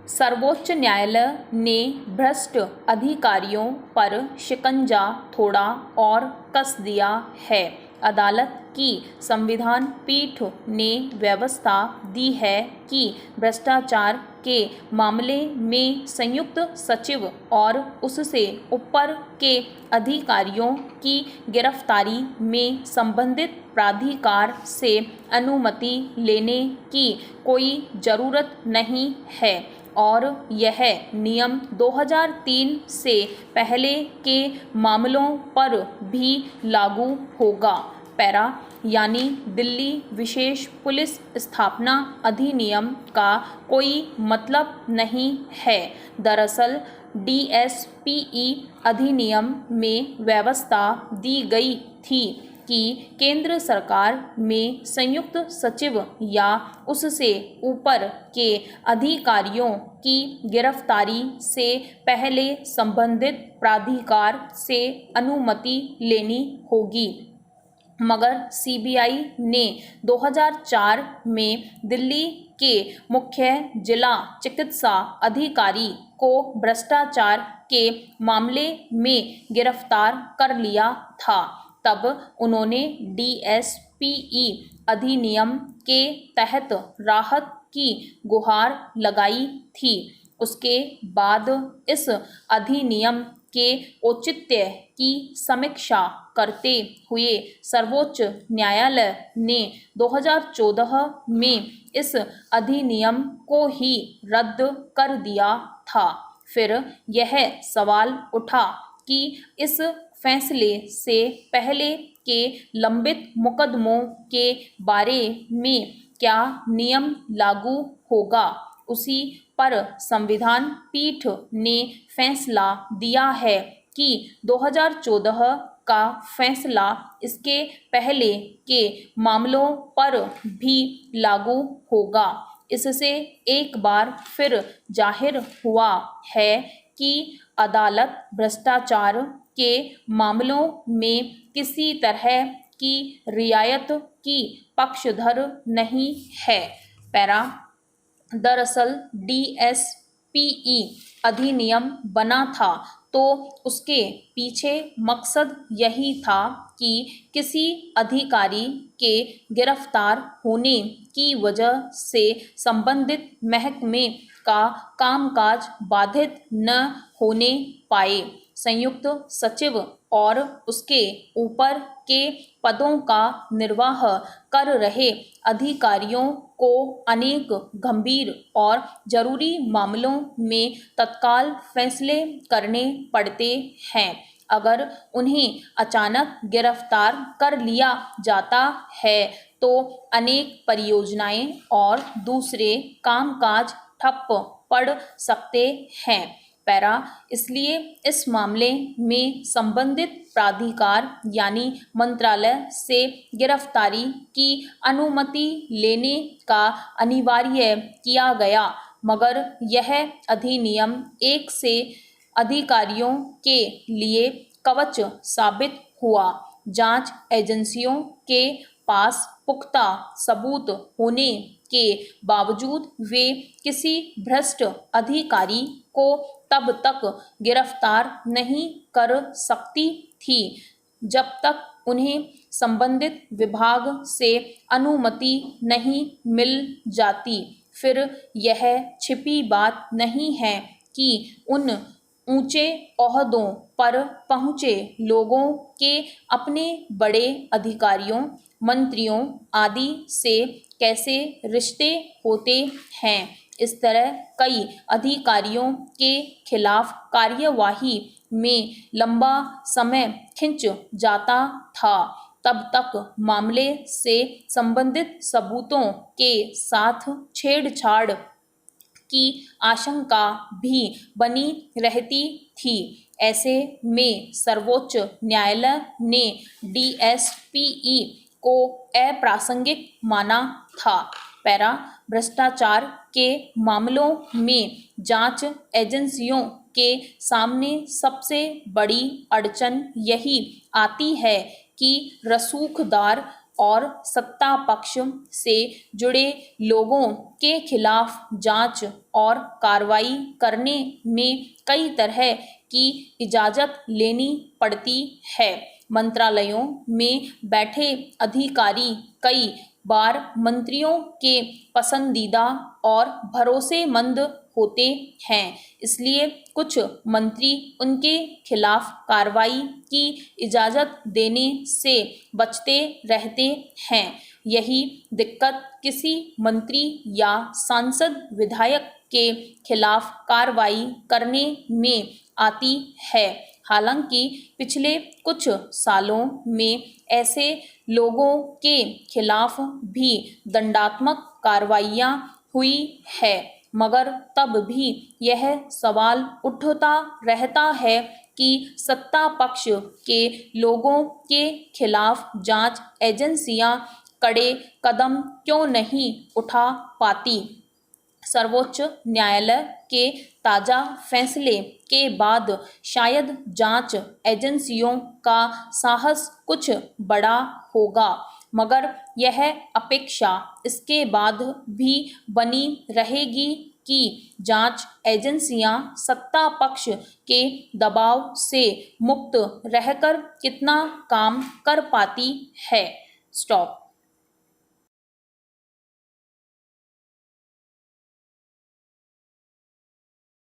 सर्वोच्च न्यायालय ने भ्रष्ट अधिकारियों पर शिकंजा थोड़ा और कस दिया है। अदालत की संविधान पीठ ने व्यवस्था दी है कि भ्रष्टाचार के मामले में संयुक्त सचिव और उससे ऊपर के अधिकारियों की गिरफ्तारी में संबंधित प्राधिकार से अनुमति लेने की कोई जरूरत नहीं है और यह नियम 2003 से पहले के मामलों पर भी लागू होगा। पैरा यानी दिल्ली विशेष पुलिस स्थापना अधिनियम का कोई मतलब नहीं है। दरअसल DSPE अधिनियम में व्यवस्था दी गई थी कि केंद्र सरकार में संयुक्त सचिव या उससे ऊपर के अधिकारियों की गिरफ्तारी से पहले संबंधित प्राधिकार से अनुमति लेनी होगी। मगर CBI ने 2004 में दिल्ली के मुख्य जिला चिकित्सा अधिकारी को भ्रष्टाचार के मामले में गिरफ्तार कर लिया था। तब उन्होंने DSPE अधिनियम के तहत राहत की गुहार लगाई थी। उसके बाद इस अधिनियम के औचित्य की समीक्षा करते हुए सर्वोच्च न्यायालय ने 2014 में इस अधिनियम को ही रद्द कर दिया था। फिर यह सवाल उठा कि इस फैसले से पहले के लंबित मुकदमों के बारे में क्या नियम लागू होगा। उसी पर संविधान पीठ ने फैसला दिया है कि 2014 का फैसला इसके पहले के मामलों पर भी लागू होगा। इससे एक बार फिर जाहिर हुआ है कि अदालत भ्रष्टाचार के मामलों में किसी तरह की रियायत की पक्षधर नहीं है। पैरा दरअसल DSPE अधिनियम बना था तो उसके पीछे मकसद यही था कि किसी अधिकारी के गिरफ्तार होने की वजह से संबंधित महकमे का कामकाज बाधित न होने पाए। संयुक्त सचिव और उसके ऊपर के पदों का निर्वाह कर रहे अधिकारियों को अनेक गंभीर और जरूरी मामलों में तत्काल फैसले करने पड़ते हैं। अगर उन्हें अचानक गिरफ्तार कर लिया जाता है तो अनेक परियोजनाएं और दूसरे कामकाज ठप पड़ सकते हैं। पैरा इसलिए इस मामले में संबंधित प्राधिकार यानी मंत्रालय से गिरफ्तारी की अनुमति लेने का अनिवार्य किया गया। मगर यह अधिनियम एक से अधिकारियों के लिए कवच साबित हुआ। जांच एजेंसियों के पास पुख्ता सबूत होने के बावजूद वे किसी भ्रष्ट अधिकारी को तब तक गिरफ्तार नहीं कर सकती थी जब तक उन्हें संबंधित विभाग से अनुमति नहीं मिल जाती। फिर यह छिपी बात नहीं है कि उन ऊंचे ओहदों पर पहुंचे लोगों के अपने बड़े अधिकारियों, मंत्रियों आदि से कैसे रिश्ते होते हैं। इस तरह कई अधिकारियों के खिलाफ कार्यवाही में लंबा समय खिंच जाता था। तब तक मामले से संबंधित सबूतों के साथ छेड़छाड़ की आशंका भी बनी रहती थी। ऐसे में सर्वोच्च न्यायालय ने DSPE को अप्रासंगिक माना था। पैरा भ्रष्टाचार के मामलों में जांच एजेंसियों के सामने सबसे बड़ी अड़चन यही आती है कि रसूखदार और सत्ता पक्ष से जुड़े लोगों के खिलाफ जांच और कार्रवाई करने में कई तरह की इजाज़त लेनी पड़ती है। मंत्रालयों में बैठे अधिकारी कई बार मंत्रियों के पसंदीदा और भरोसेमंद होते हैं, इसलिए कुछ मंत्री उनके खिलाफ कार्रवाई की इजाज़त देने से बचते रहते हैं। यही दिक्कत किसी मंत्री या सांसद विधायक के खिलाफ कार्रवाई करने में आती है। हालांकि पिछले कुछ सालों में ऐसे लोगों के खिलाफ भी दंडात्मक कार्रवाइयाँ हुई है, मगर तब भी यह सवाल उठता रहता है कि सत्ता पक्ष के लोगों के खिलाफ जांच एजेंसियां कड़े कदम क्यों नहीं उठा पाती। सर्वोच्च न्यायालय के ताज़ा फैसले के बाद शायद जांच एजेंसियों का साहस कुछ बड़ा होगा, मगर यह अपेक्षा इसके बाद भी बनी रहेगी कि जांच एजेंसियां सत्ता पक्ष के दबाव से मुक्त रहकर कितना काम कर पाती है। स्टॉप।